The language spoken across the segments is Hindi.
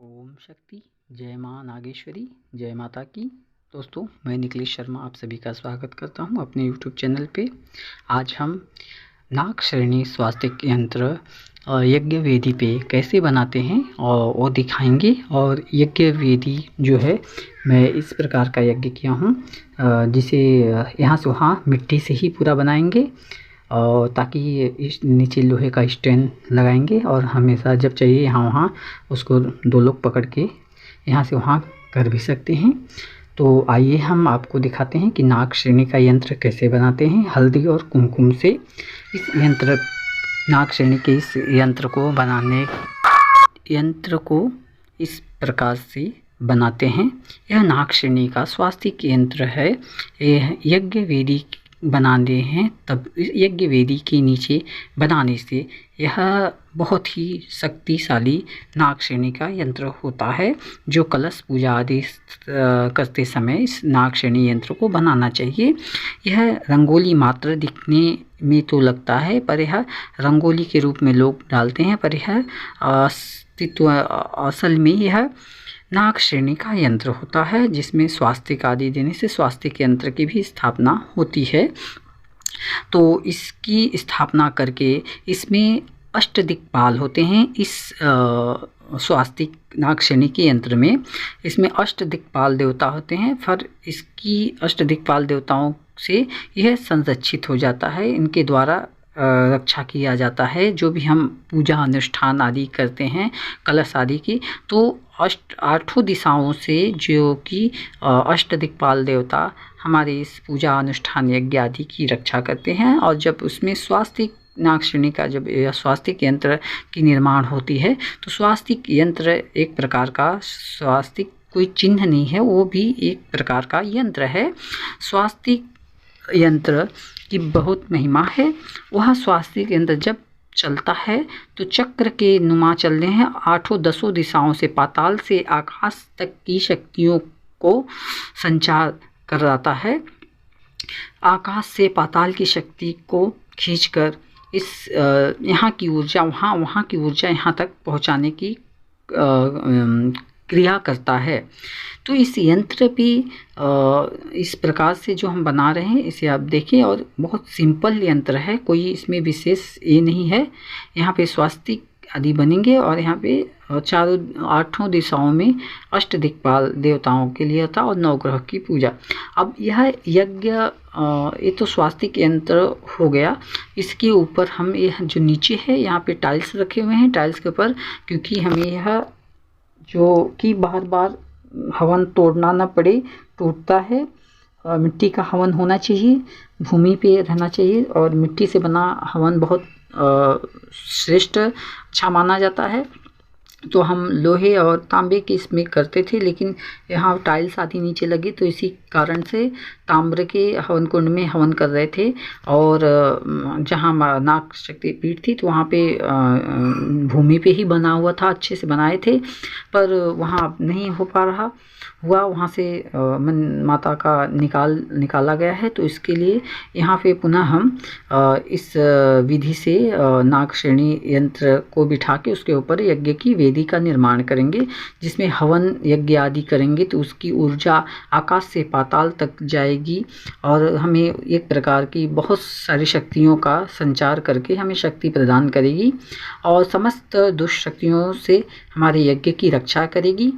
ओम शक्ति। जय माँ नागेश्वरी, जय माता की। दोस्तों, मैं निखिलेश शर्मा आप सभी का स्वागत करता हूं अपने YouTube चैनल पे। आज हम नाग श्रेणी स्वास्तिक यंत्र यज्ञ वेदी पे कैसे बनाते हैं और वो दिखाएंगे। और यज्ञ वेदी जो है, मैं इस प्रकार का यज्ञ किया हूँ जिसे यहाँ से वहाँ मिट्टी से ही पूरा बनाएंगे, और ताकि इस नीचे लोहे का स्टैंड लगाएंगे और हमेशा जब चाहिए यहाँ वहाँ उसको दो लोग पकड़ के यहाँ से वहाँ कर भी सकते हैं। तो आइए हम आपको दिखाते हैं कि नाग श्रेणी का यंत्र कैसे बनाते हैं। हल्दी और कुमकुम से इस नाग श्रेणी के इस यंत्र को इस प्रकार से बनाते हैं। यह नाग श्रेणी का स्वास्तिक यंत्र है। यह यज्ञ वेदी बनाते हैं, तब यज्ञ वेदी के नीचे बनाने से यह बहुत ही शक्तिशाली नाग श्रेणी का यंत्र होता है, जो कलश पूजा आदि करते समय इस नाग श्रेणी यंत्र को बनाना चाहिए। यह रंगोली मात्र दिखने में तो लगता है, पर यह रंगोली के रूप में लोग डालते हैं, पर यह असल में यह नाग श्रेणी का यंत्र होता है, जिसमें स्वास्तिक आदि देने से स्वास्तिक यंत्र की भी स्थापना होती है। तो इसकी स्थापना करके इसमें अष्टदिक्पाल होते हैं। इस स्वास्तिक नाग श्रेणी के यंत्र में इसमें अष्टदिक्पाल देवता होते हैं, पर इसकी अष्टदिक्पाल देवताओं से यह संरक्षित हो जाता है। इनके द्वारा रक्षा किया जाता है। जो भी हम पूजा अनुष्ठान आदि करते हैं कलश आदि की, तो आठों दिशाओं से जो कि अष्टदिक्पाल देवता हमारे इस पूजा अनुष्ठान यज्ञ आदि की रक्षा करते हैं। और जब उसमें स्वास्तिक नाग श्रेणी का जब स्वास्तिक यंत्र की निर्माण होती है, तो स्वास्तिक यंत्र एक प्रकार का स्वास्तिक कोई चिन्ह नहीं है, वो भी एक प्रकार का यंत्र है। स्वास्तिक यंत्र की बहुत महिमा है। वह स्वास्तिक यंत्र जब चलता है तो चक्र के नुमा चलने हैं। आठों दसों दिशाओं से, पाताल से आकाश तक की शक्तियों को संचार कराता है। आकाश से पाताल की शक्ति को खींचकर इस यहाँ की ऊर्जा वहाँ की ऊर्जा यहाँ तक पहुँचाने की क्रिया करता है। तो इस यंत्र भी इस प्रकार से जो हम बना रहे हैं, इसे आप देखें, और बहुत सिंपल यंत्र है, कोई इसमें विशेष ये नहीं है। यहाँ पे स्वास्तिक आदि बनेंगे और यहाँ पे आठों दिशाओं में अष्टदिक्पाल देवताओं के लिए होता और नवग्रह की पूजा। अब यह यज्ञ ये तो स्वास्तिक यंत्र हो गया। इसके ऊपर हम यह जो नीचे है यहाँ पे टाइल्स रखे हुए हैं। टाइल्स के ऊपर, क्योंकि हमें यह जो कि बार बार हवन तोड़ना ना पड़े, टूटता है, मिट्टी का हवन होना चाहिए, भूमि पे रहना चाहिए, और मिट्टी से बना हवन बहुत श्रेष्ठ अच्छा माना जाता है। तो हम लोहे और तांबे की इसमें करते थे, लेकिन यहाँ टाइल्स आदि नीचे लगी, तो इसी कारण से ताम्र के हवन कुंड में हवन कर रहे थे। और जहाँ नाग शक्ति पीठ थी, तो वहाँ पे भूमि पे ही बना हुआ था, अच्छे से बनाए थे, पर वहाँ नहीं हो पा रहा हुआ, वहाँ से माता का निकाला गया है। तो इसके लिए यहाँ पे पुनः हम इस विधि से नाग श्रेणी यंत्र को बिठा के उसके ऊपर यज्ञ की वेदी का निर्माण करेंगे, जिसमें हवन यज्ञ आदि करेंगे। तो उसकी ऊर्जा आकाश से पाताल तक जाएगी और हमें एक प्रकार की बहुत सारी शक्तियों का संचार करके हमें शक्ति प्रदान करेगी, और समस्त दुष्ट शक्तियों से हमारे यज्ञ की रक्षा करेगी।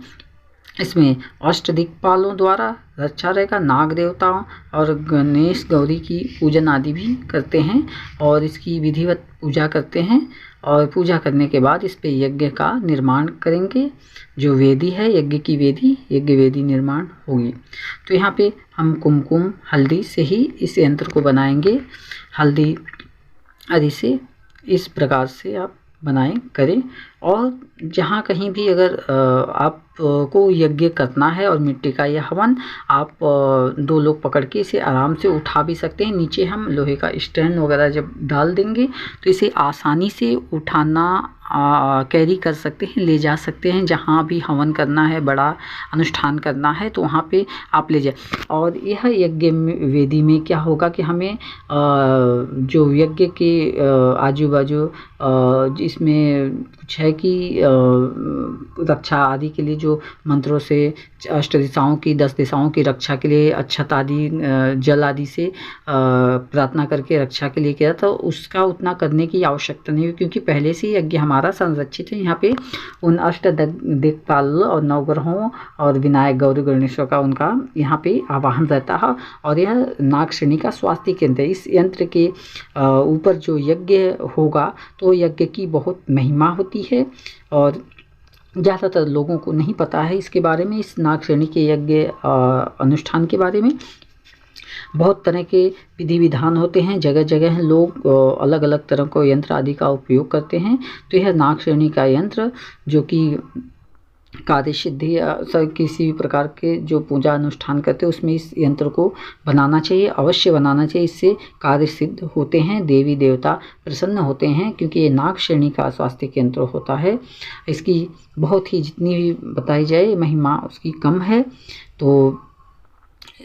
इसमें अष्टदिक्पालों द्वारा रक्षा रहेगा। नाग देवताओं और गणेश गौरी की पूजन आदि भी करते हैं, और इसकी विधिवत पूजा करते हैं। और पूजा करने के बाद इस पे यज्ञ का निर्माण करेंगे। जो वेदी है, यज्ञ की वेदी, यज्ञ वेदी निर्माण होगी। तो यहाँ पे हम कुमकुम हल्दी से ही इस यंत्र को बनाएंगे। हल्दी आदि से इस प्रकार से आप बनाएं, करें। और जहाँ कहीं भी अगर आपको यज्ञ करना है और मिट्टी का यह हवन, आप दो लोग पकड़ के इसे आराम से उठा भी सकते हैं। नीचे हम लोहे का स्टैंड वगैरह जब डाल देंगे, तो इसे आसानी से उठाना कैरी कर सकते हैं, ले जा सकते हैं। जहाँ भी हवन करना है, बड़ा अनुष्ठान करना है, तो वहाँ पे आप ले जाए। और यह यज्ञ वेदी में क्या होगा कि हमें जो यज्ञ के आजू बाजू इसमें कुछ है कि रक्षा आदि के लिए जो मंत्रों से अष्ट दिशाओं की 10 दिशाओं की रक्षा के लिए अक्षत आदि जल आदि से प्रार्थना करके रक्षा के लिए किया, तो उसका उतना करने की आवश्यकता नहीं है, क्योंकि पहले से ही यज्ञ हमारा संरक्षित है। यहाँ पे उन अष्ट दिक्पाल और नवग्रहों और विनायक गौरी गणेशों का उनका यहाँ पे आवाहन रहता है। और यह नाग श्रेणी का स्वास्थ्य केंद्र है। इस यंत्र के ऊपर जो यज्ञ होगा तो यज्ञ की बहुत महिमा होती है और ज़्यादातर लोगों को नहीं पता है इसके बारे में। इस नाग श्रेणी के यज्ञ अनुष्ठान के बारे में बहुत तरह के विधि विधान होते हैं। जगह जगह लोग अलग अलग तरह को यंत्र आदि का उपयोग करते हैं। तो यह नाग श्रेणी का यंत्र जो कि कार्य सिद्धि या किसी भी प्रकार के जो पूजा अनुष्ठान करते हैं उसमें इस यंत्र को बनाना चाहिए, अवश्य बनाना चाहिए। इससे कार्य सिद्ध होते हैं, देवी देवता प्रसन्न होते हैं, क्योंकि ये नाग श्रेणी का स्वास्थ्य यंत्र होता है। इसकी बहुत ही जितनी भी बताई जाए महिमा उसकी कम है। तो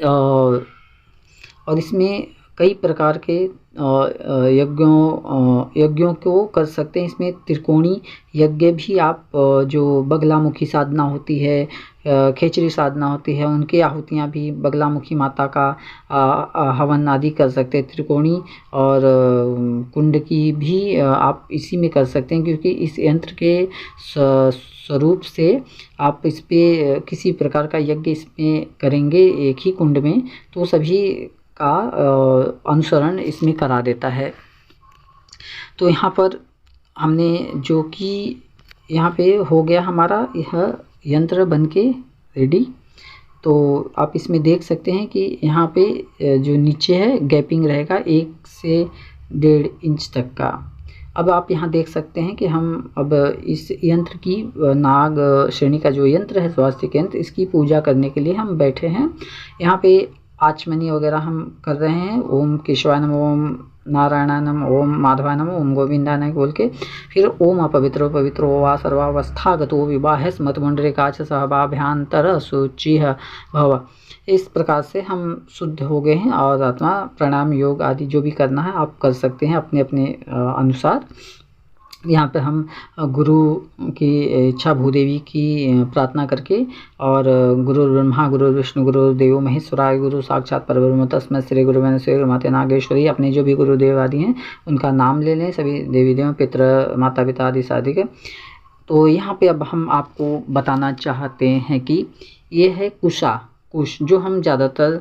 और इसमें कई प्रकार के यज्ञों को कर सकते हैं। इसमें त्रिकोणी यज्ञ भी आप जो बगलामुखी साधना होती है, खेचरी साधना होती है, उनकी आहुतियाँ भी बगलामुखी माता का हवन आदि कर सकते हैं। त्रिकोणी और कुंड की भी आप इसी में कर सकते हैं, क्योंकि इस यंत्र के स्वरूप से आप इस पे किसी प्रकार का यज्ञ इसमें करेंगे एक ही कुंड में तो सभी का अनुसरण इसमें करा देता है। तो यहाँ पर हमने जो कि यहाँ पे हो गया हमारा यह यंत्र बनके रेडी। तो आप इसमें देख सकते हैं कि यहाँ पे जो नीचे है गैपिंग रहेगा 1 से 1.5 इंच तक का। अब आप यहाँ देख सकते हैं कि हम अब इस यंत्र की नाग श्रेणी का जो यंत्र है स्वास्थ्य यंत्र, इसकी पूजा करने के लिए हम बैठे हैं। यहाँ पे आचमनी वगैरह हम कर रहे हैं। ओम केशवाय नमः, ओम नारायणाय नमः, ओम माधवाय नमः, ओम गोविंदाय नमः बोल के फिर ओम अपवित्रो पवित्रो वा सर्वावस्थागतो विवाह स्मृतमुंडरीकाच सहभाभ्यांतर शुचिः भव। इस प्रकार से हम शुद्ध हो गए हैं और आत्मा प्राणायाम योग आदि जो भी करना है आप कर सकते हैं अपने अपने अनुसार। यहाँ पे हम गुरु की इच्छा भूदेवी की प्रार्थना करके और गुरु ब्रह्मा गुरु विष्णु गुरु देवो महेश्वराय गुरु साक्षात परब्रह्म तस्मै श्री गुरु माते नागेश्वरी, अपने जो भी गुरुदेव आदि हैं उनका नाम ले लें, सभी देवी देव पितृ माता पिता आदि शादी के। तो यहाँ पे अब हम आपको बताना चाहते हैं कि ये है कुशा। कुश जो हम ज़्यादातर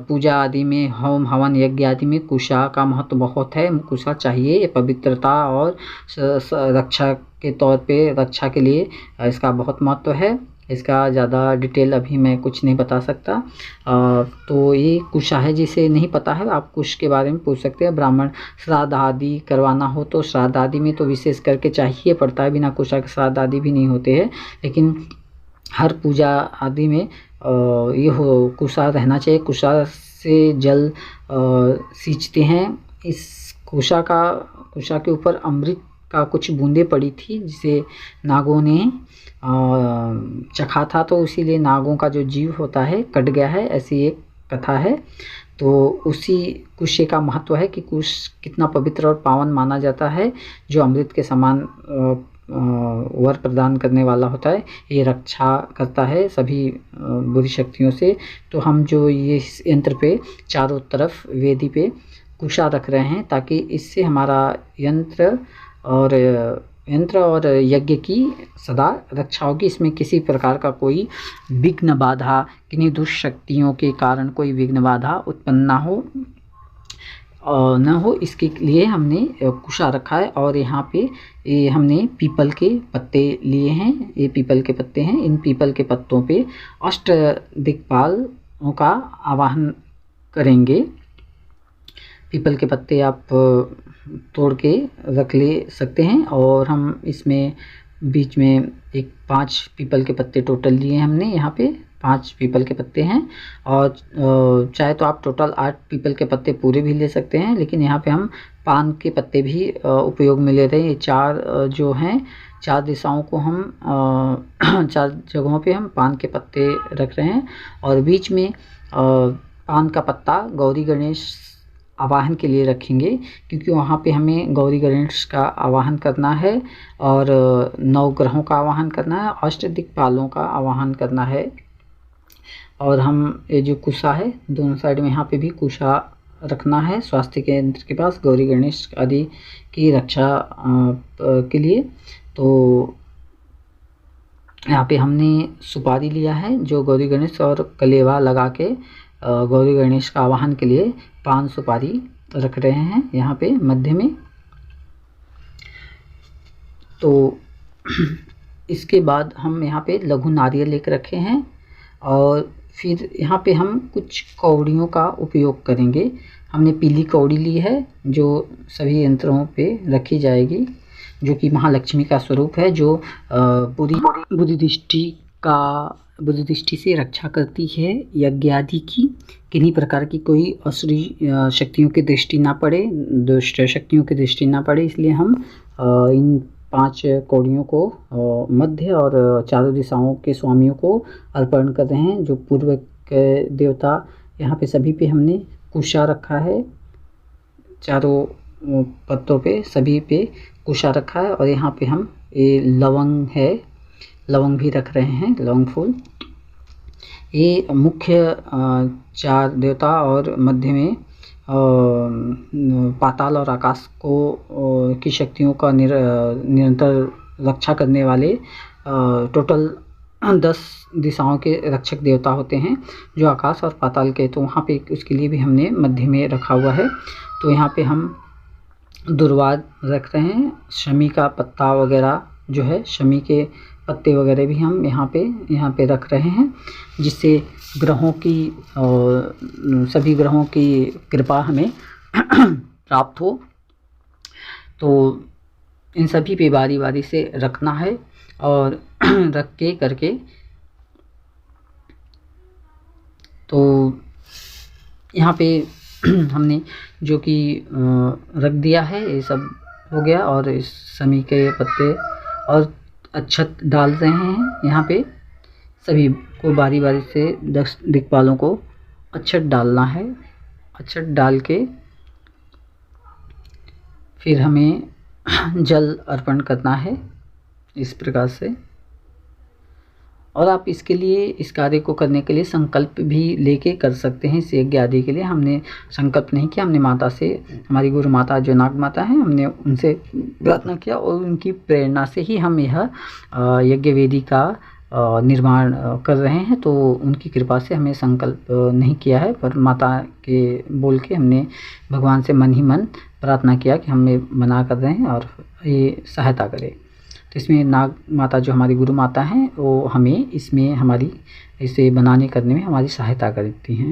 पूजा आदि में होम हवन यज्ञ आदि में कुशा का महत्व बहुत है। कुशा चाहिए पवित्रता और रक्षा के तौर पे, रक्षा के लिए इसका बहुत महत्व है। इसका ज़्यादा डिटेल अभी मैं कुछ नहीं बता सकता। तो ये कुशा है, जिसे नहीं पता है आप कुश के बारे में पूछ सकते हैं। ब्राह्मण श्राद्ध आदि करवाना हो तो श्राद्ध आदि में तो विशेष करके चाहिए पड़ता है, बिना कुशा के श्राद्ध आदि भी नहीं होते हैं। लेकिन हर पूजा आदि में ये हो कुशा रहना चाहिए। कुशा से जल सींचते हैं। इस कुशा के ऊपर अमृत का कुछ बूंदें पड़ी थी जिसे नागों ने चखा था, तो इसीलिए नागों का जो जीव होता है कट गया है, ऐसी एक कथा है। तो उसी कुशे का महत्व है कि कुश कितना पवित्र और पावन माना जाता है, जो अमृत के समान वर प्रदान करने वाला होता है। ये रक्षा करता है सभी बुरी शक्तियों से। तो हम जो ये इस यंत्र पे चारों तरफ वेदी पे कुशा रख रहे हैं ताकि इससे हमारा यंत्र और यज्ञ की सदा रक्षा होगी। इसमें किसी प्रकार का कोई विघ्न बाधा, किन्हीं दुष्शक्तियों के कारण कोई विघ्न बाधा उत्पन्न न हो, इसके लिए हमने कुशा रखा है। और यहाँ पे ये हमने पीपल के पत्ते लिए हैं। ये पीपल के पत्ते हैं। इन पीपल के पत्तों पे अष्ट दिक्पालों का आवाहन करेंगे। पीपल के पत्ते आप तोड़ के रख ले सकते हैं। और हम इसमें बीच में 5 पीपल के पत्ते टोटल लिए हमने। यहाँ पे 5 पीपल के पत्ते हैं और चाहे तो आप टोटल 8 पीपल के पत्ते पूरे भी ले सकते हैं, लेकिन यहाँ पे हम पान के पत्ते भी उपयोग में ले रहे हैं। ये 4 जो हैं, 4 दिशाओं को हम 4 जगहों पे हम पान के पत्ते रख रहे हैं। और बीच में पान का पत्ता गौरी गणेश आवाहन के लिए रखेंगे, क्योंकि वहाँ पे हमें गौरी गणेश का आवाहन करना है और नवग्रहों का आवाहन करना है, अष्टदिक्पालों का आवाहन करना है। और हम ये जो कुशा है दोनों साइड में, यहाँ पे भी कुशा रखना है स्वास्थ्य केंद्र के पास गौरी गणेश आदि की रक्षा के लिए। तो यहाँ पे हमने सुपारी लिया है जो गौरी गणेश और कलेवा लगा के गौरी गणेश का आवाहन के लिए पान सुपारी रख रहे हैं यहाँ पे मध्य में। तो इसके बाद हम यहाँ पे लघु नारियल लेकर रखे हैं और फिर यहाँ पे हम कुछ कौड़ियों का उपयोग करेंगे। हमने पीली कौड़ी ली है जो सभी यंत्रों पे रखी जाएगी, जो कि महालक्ष्मी का स्वरूप है, जो बुद्धि दृष्टि से रक्षा करती है यज्ञ आदि की। किन्हीं प्रकार की कोई असुरी शक्तियों की दृष्टि ना पड़े, दुष्ट शक्तियों की दृष्टि ना पड़े, इसलिए हम इन 5 कौड़ियों को मध्य और चारों दिशाओं के स्वामियों को अर्पण कर रहे हैं। जो पूर्व के देवता, यहाँ पे सभी पे हमने कुशा रखा है, चारों पत्तों पे सभी पे कुशा रखा है। और यहाँ पे हम ये लवंग है, लवंग भी रख रहे हैं, लवंग फूल। ये मुख्य 4 देवता और मध्य में पाताल और आकाश को की शक्तियों का निरंतर रक्षा करने वाले टोटल 10 दिशाओं के रक्षक देवता होते हैं, जो आकाश और पाताल के। तो वहाँ पे उसके लिए भी हमने मध्य में रखा हुआ है। तो यहाँ पे हम दुर्वा रख रहे हैं, शमी का पत्ता वगैरह जो है, शमी के पत्ते वगैरह भी हम यहाँ पे रख रहे हैं, जिससे ग्रहों की सभी ग्रहों की कृपा हमें प्राप्त हो। तो इन सभी पे बारी बारी से रखना है और रख के करके तो यहाँ पे हमने जो कि रख दिया है, ये सब हो गया। और इस शमी के पत्ते और अक्षत डाल रहे हैं यहाँ पे, सभी को बारी बारी से 10 दिक्पालों को अक्षत डालना है। अक्षत डाल के फिर हमें जल अर्पण करना है इस प्रकार से। और आप इसके लिए, इस कार्य को करने के लिए संकल्प भी लेके कर सकते हैं। इस यज्ञ आदि के लिए हमने संकल्प नहीं किया, हमने माता से, हमारी गुरु माता जो नाग माता है, हमने उनसे प्रार्थना किया और उनकी प्रेरणा से ही हम यह यज्ञ वेदी का निर्माण कर रहे हैं। तो उनकी कृपा से हमें संकल्प नहीं किया है, पर माता के बोल के हमने भगवान से मन ही मन प्रार्थना किया कि हमें मना कर रहे हैं और ये सहायता करें। तो इसमें नाग माता जो हमारी गुरु माता हैं, वो हमें इसमें हमारी इसे बनाने करने में हमारी सहायता करती हैं।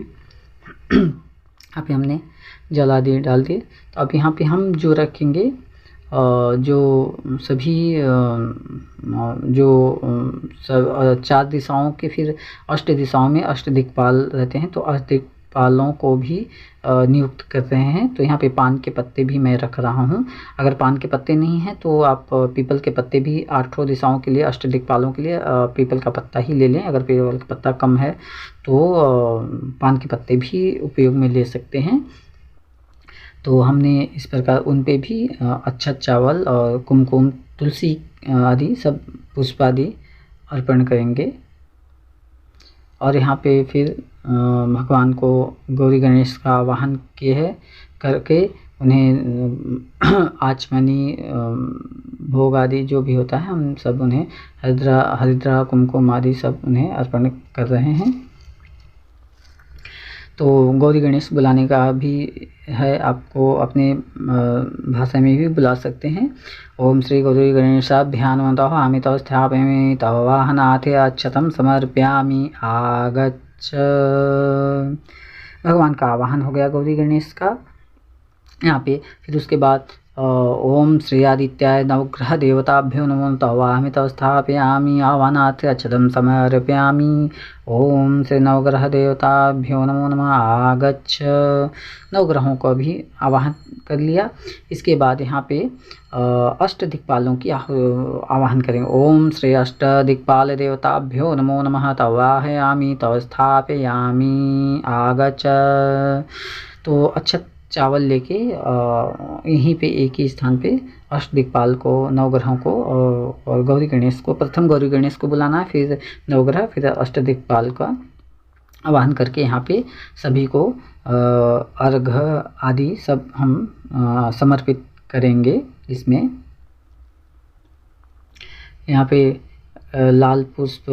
यहाँ पे हमने जल आदि डाल दिए। तो अब यहाँ पे हम जो रखेंगे, जो सभी जो सब 4 दिशाओं के, फिर अष्ट दिशाओं में अष्ट दिक्पाल रहते हैं, तो अष्ट दिक्पालों को भी नियुक्त कर रहे हैं। तो यहाँ पे पान के पत्ते भी मैं रख रहा हूँ। अगर पान के पत्ते नहीं हैं तो आप पीपल के पत्ते भी 8 दिशाओं के लिए, अष्ट दिक्पालों के लिए पीपल का पत्ता ही ले लें। अगर पीपल का पत्ता कम है तो पान के पत्ते भी उपयोग में ले सकते हैं। तो हमने इस प्रकार उन पे भी अक्षत, चावल और कुमकुम, तुलसी आदि सब पुष्प आदि अर्पण करेंगे। और यहाँ पे फिर भगवान को गौरी गणेश का आवाहन किए है करके उन्हें आचमनी भोग आदि जो भी होता है, हम सब उन्हें हरिद्रा कुमकुम आदि सब उन्हें अर्पण कर रहे हैं। तो गौरी गणेश बुलाने का भी है, आपको अपने भाषा में भी बुला सकते हैं। ओम श्री गौरी गणेशाभ्यां नमः। आमितौ स्थापयामि तव वाहनाथे अक्षतं समर्पयामि आगच्छ। भगवान का आवाहन हो गया गौरी गणेश का यहाँ पे। फिर उसके बाद ओम श्री आदित्याय नवग्रह देवताभ्यो नमो तवाहमि तव स्थापयामि आवाहनाथ अक्षतं समर्पयामि। ओम श्री नवग्रह देवताभ्यो नमो नमः आगच्छ। नवग्रहों को भी आवाहन कर लिया। इसके बाद यहाँ पे अष्ट दिक्पालों की आवाहन करेंगे। ओम श्री अष्ट दिक्पाल देवताभ्यो नमो नमः तवाहयामि तव स्थापयामि आगच्छ। तो अक्षत चावल लेके यहीं पे एक ही स्थान पे अष्टदिक्पाल को, नवग्रहों को और गौरी गणेश को, प्रथम गौरी गणेश को बुलाना है, फिर नवग्रह, फिर अष्टदिक्पाल का आवाहन करके यहाँ पे सभी को अर्घ्य आदि सब हम समर्पित करेंगे। इसमें यहाँ पे लाल पुष्प,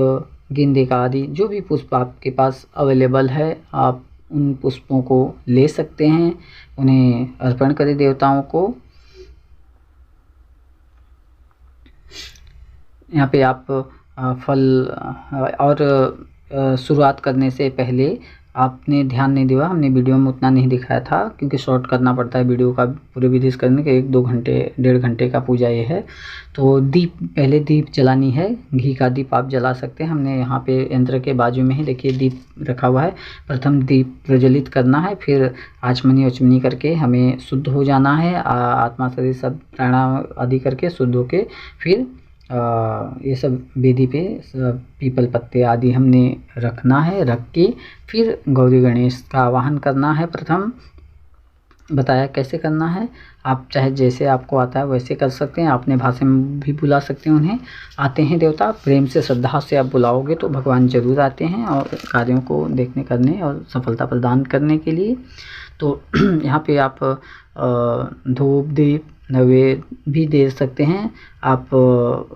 गेंदे का आदि जो भी पुष्प आपके पास अवेलेबल है, आप उन पुष्पों को ले सकते हैं, उन्हें अर्पण करें देवताओं को। यहाँ पे आप फल और शुरुआत करने से पहले आपने ध्यान नहीं दिया, हमने वीडियो में उतना नहीं दिखाया था क्योंकि शॉर्ट करना पड़ता है वीडियो का पूरे विधि करने के 1-2 घंटे 1.5 घंटे का पूजा ये है। तो पहले दीप जलानी है, घी का दीप आप जला सकते हैं। हमने यहाँ पे यंत्र के बाजू में ही देखिए दीप रखा हुआ है। प्रथम दीप प्रज्वलित करना है, फिर आचमनी उचमनी करके हमें शुद्ध हो जाना है, आत्मा शरीर सब प्राणायाम आदि करके शुद्ध होके फिर ये सब वेदी पे पीपल पत्ते आदि हमने रखना है। रख के फिर गौरी गणेश का आवाहन करना है। प्रथम बताया कैसे करना है, आप चाहे जैसे आपको आता है वैसे कर सकते हैं, अपने भाषा में भी बुला सकते हैं। उन्हें आते हैं देवता, प्रेम से श्रद्धा से आप बुलाओगे तो भगवान जरूर आते हैं और कार्यों को देखने करने और सफलता प्रदान करने के लिए। तो यहाँ पे आप धूप दीप नैवेद्य भी दे सकते हैं, आप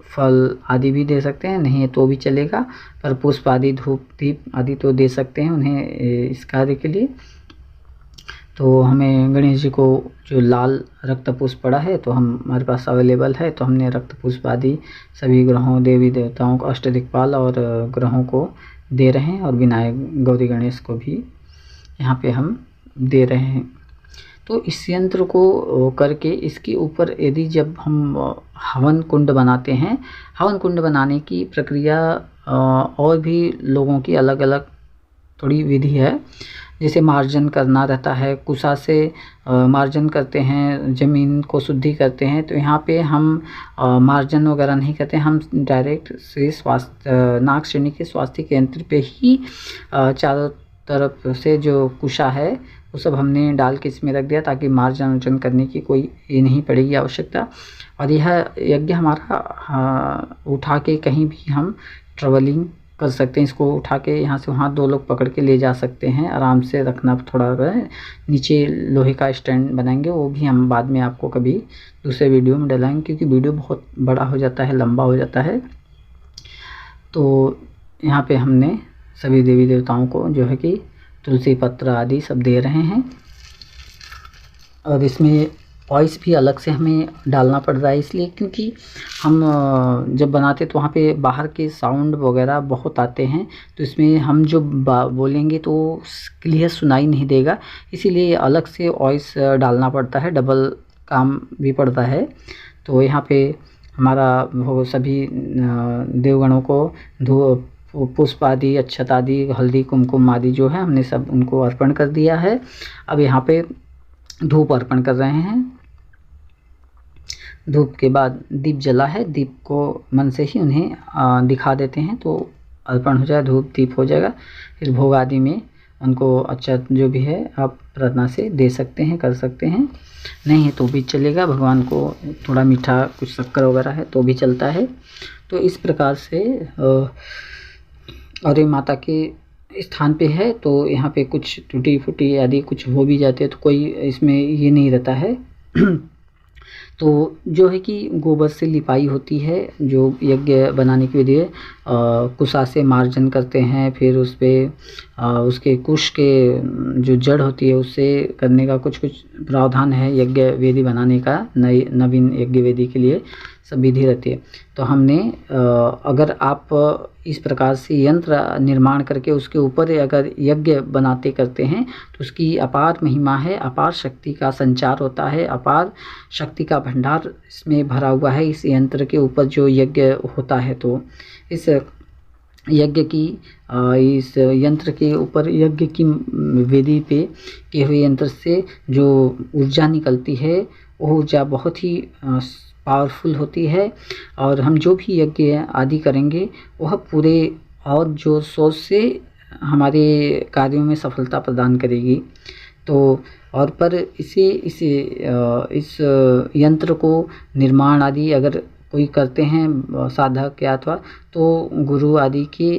फल आदि भी दे सकते हैं, नहीं है तो भी चलेगा, पर पुष्प आदि धूप दीप आदि तो दे सकते हैं उन्हें इस कार्य के लिए। तो हमें गणेश जी को जो लाल रक्त पुष्प पड़ा है तो हमारे पास अवेलेबल है, तो हमने रक्त पुष्प आदि सभी ग्रहों देवी देवताओं को, अष्टदिक्पाल और ग्रहों को दे रहे हैं और विनायक गौरी गणेश को भी यहाँ पे हम दे रहे हैं। तो इस यंत्र को करके इसके ऊपर यदि जब हम हवन कुंड बनाते हैं, हवन कुंड बनाने की प्रक्रिया और भी लोगों की अलग अलग थोड़ी विधि है। जैसे मार्जन करना रहता है, कुशा से मार्जन करते हैं, ज़मीन को शुद्धि करते हैं। तो यहाँ पे हम मार्जन वगैरह नहीं करते, हम डायरेक्ट से नाग श्रेणी के स्वास्थ्य यंत्र पे ही चारों तरफ से जो कुशा है वो सब हमने डाल के इसमें रख दिया ताकि मार्जन वर्जन करने की कोई ये नहीं पड़ेगी आवश्यकता। और यह यज्ञ हमारा उठा के कहीं भी हम ट्रैवलिंग कर सकते हैं। इसको उठा के यहाँ से वहाँ 2 लोग पकड़ के ले जा सकते हैं, आराम से रखना थोड़ा है। नीचे लोहे का स्टैंड बनाएंगे, वो भी हम बाद में आपको कभी दूसरे वीडियो में डलाएंगे क्योंकि वीडियो बहुत बड़ा हो जाता है, लंबा हो जाता है। तो यहाँ पे हमने सभी देवी देवताओं को जो है कि तुलसी पत्र आदि सब दे रहे हैं। और इसमें वॉइस भी अलग से हमें डालना पड़ रहा है इसलिए क्योंकि हम जब बनाते तो वहाँ पे बाहर के साउंड वगैरह बहुत आते हैं, तो इसमें हम जो बोलेंगे तो क्लियर सुनाई नहीं देगा, इसीलिए अलग से वॉइस डालना पड़ता है, डबल काम भी पड़ता है। तो यहाँ पे हमारा वो सभी देवगणों को पुष्प आदि, अक्षत आदि, हल्दी कुमकुम आदि जो है हमने सब उनको अर्पण कर दिया है। अब यहाँ पे धूप अर्पण कर रहे हैं। धूप के बाद दीप जला है, दीप को मन से ही उन्हें दिखा देते हैं तो अर्पण हो जाए, धूप दीप हो जाएगा। फिर भोग आदि में उनको अक्षत जो भी है आप प्रार्थना से दे सकते हैं, कर सकते हैं, नहीं है तो भी चलेगा। भगवान को थोड़ा मीठा कुछ शक्कर वगैरह है तो भी चलता है। तो इस प्रकार से और ये माता के स्थान पे है तो यहाँ पे कुछ टूटी फूटी आदि कुछ हो भी जाते हैं तो कोई इसमें ये नहीं रहता है। तो जो है कि गोबर से लिपाई होती है, जो यज्ञ बनाने की विधि है, कुशा से मार्जन करते हैं, फिर उस पर उसके कुश के जो जड़ होती है उससे करने का कुछ प्रावधान है यज्ञ वेदी बनाने का, नवीन यज्ञ वेदी के लिए सब विधि रहती है। तो हमने अगर आप इस प्रकार से यंत्र निर्माण करके उसके ऊपर अगर यज्ञ बनाते करते हैं तो उसकी अपार महिमा है, अपार शक्ति का संचार होता है, अपार शक्ति का भंडार इसमें भरा हुआ है इस यंत्र के ऊपर जो यज्ञ होता है। तो इस यज्ञ की इस यंत्र के ऊपर यज्ञ की वेदी पे किए हुए यंत्र से जो ऊर्जा निकलती है वो ऊर्जा बहुत ही पावरफुल होती है और हम जो भी यज्ञ आदि करेंगे वह पूरे और जो सोच से हमारे कार्यों में सफलता प्रदान करेगी। तो और पर इस यंत्र को निर्माण आदि अगर कोई करते हैं साधक या अथवा, तो गुरु आदि की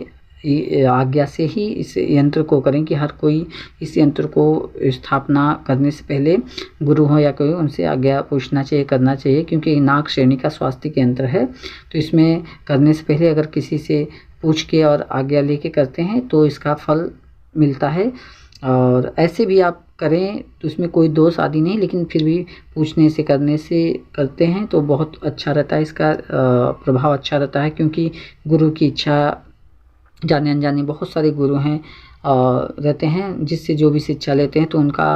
आज्ञा से ही इस यंत्र को करें कि हर कोई इस यंत्र को स्थापना करने से पहले गुरु हो या कोई, उनसे आज्ञा पूछना चाहिए, करना चाहिए, क्योंकि नाग श्रेणी का स्वास्तिक यंत्र है। तो इसमें करने से पहले अगर किसी से पूछ के और आज्ञा लेके करते हैं तो इसका फल मिलता है। और ऐसे भी आप करें तो इसमें कोई दोष आदि नहीं, लेकिन फिर भी पूछने से करने से करते हैं तो बहुत अच्छा रहता है, इसका प्रभाव अच्छा रहता है, क्योंकि गुरु की इच्छा, जाने अनजाने बहुत सारे गुरु हैं रहते हैं जिससे जो भी शिक्षा लेते हैं तो उनका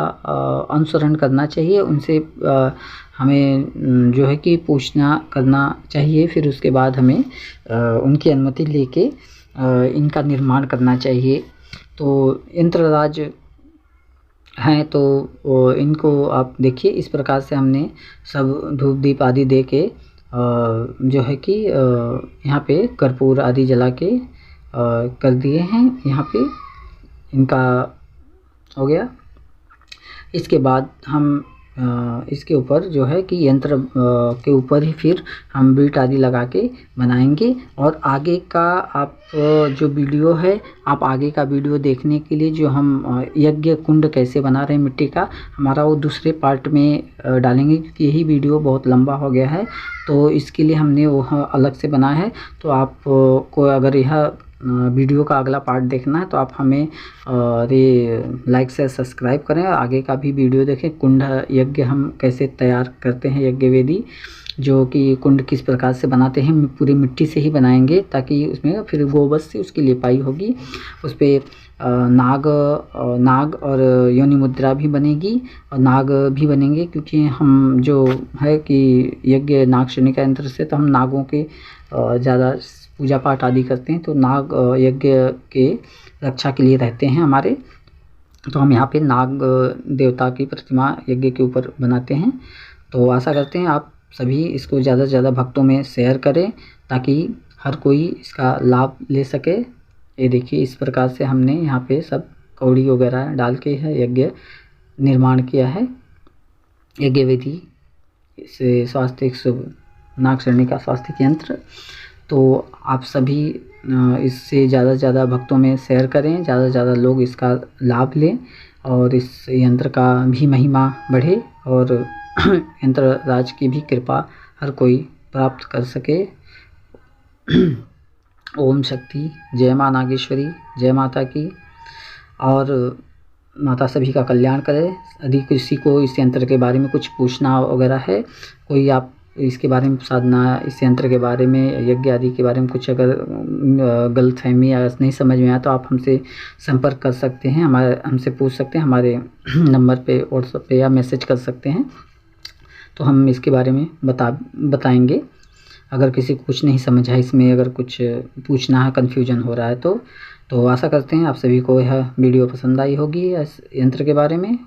अनुसरण करना चाहिए, उनसे हमें जो है कि पूछना करना चाहिए, फिर उसके बाद हमें उनकी अनुमति लेके इनका निर्माण करना चाहिए। तो यंत्रराज हैं तो इनको आप देखिए, इस प्रकार से हमने सब धूप दीप आदि दे के जो है कि यहाँ पे कर्पूर आदि जला के कर दिए हैं। यहाँ पे इनका हो गया। इसके बाद हम इसके ऊपर जो है कि यंत्र के ऊपर ही फिर हम बीट आदि लगा के बनाएंगे। और आगे का आप जो वीडियो है, आप आगे का वीडियो देखने के लिए जो हम यज्ञ कुंड कैसे बना रहे हैं मिट्टी का, हमारा वो दूसरे पार्ट में डालेंगे, क्योंकि यही वीडियो बहुत लंबा हो गया है, तो इसके लिए हमने वो अलग से बना है। तो आप को अगर यह वीडियो का अगला पार्ट देखना है तो आप हमें लाइक से सब्सक्राइब करें और आगे का भी वीडियो देखें। कुंड यज्ञ हम कैसे तैयार करते हैं, यज्ञ वेदी जो कि कुंड किस प्रकार से बनाते हैं, पूरी मिट्टी से ही बनाएंगे, ताकि उसमें फिर गोबर से उसकी लिपाई होगी, उस पर नाग और योनि मुद्रा भी बनेगी और नाग भी बनेंगे, क्योंकि हम जो है कि यज्ञ नाग श्रेणी का यंत्र से, तो हम नागों के ज़्यादा पूजा पाठ आदि करते हैं, तो नाग यज्ञ के रक्षा के लिए रहते हैं हमारे। तो हम यहाँ पे नाग देवता की प्रतिमा यज्ञ के ऊपर बनाते हैं। तो आशा करते हैं आप सभी इसको ज़्यादा से ज़्यादा भक्तों में शेयर करें, ताकि हर कोई इसका लाभ ले सके। ये देखिए, इस प्रकार से हमने यहाँ पे सब कौड़ी वगैरह डाल के है यज्ञ निर्माण किया है। यज्ञ विधि से स्वास्तिक शुभ नाग श्रेणी का स्वास्तिक यंत्र। तो आप सभी इससे ज़्यादा से ज़्यादा भक्तों में शेयर करें, ज़्यादा से ज़्यादा लोग इसका लाभ लें और इस यंत्र का भी महिमा बढ़े और यंत्र राज की भी कृपा हर कोई प्राप्त कर सके। ओम शक्ति। जय माँ नागेश्वरी, जय माता की। और माता सभी का कल्याण करे। यदि किसी को इस यंत्र के बारे में कुछ पूछना वगैरह है, कोई आप इसके बारे में साधना, इस यंत्र के बारे में, यज्ञ आदि के बारे में कुछ अगर गलतफहमी या नहीं समझ में आया, तो आप हमसे संपर्क कर सकते हैं, हमसे पूछ सकते हैं, हमारे नंबर पे व्हाट्सएप पे या मैसेज कर सकते हैं, तो हम इसके बारे में बताएंगे। अगर किसी को कुछ नहीं समझ है इसमें, अगर कुछ पूछना है, कन्फ्यूजन हो रहा है तो आशा करते हैं आप सभी को यह वीडियो पसंद आई होगी इस यंत्र के बारे में।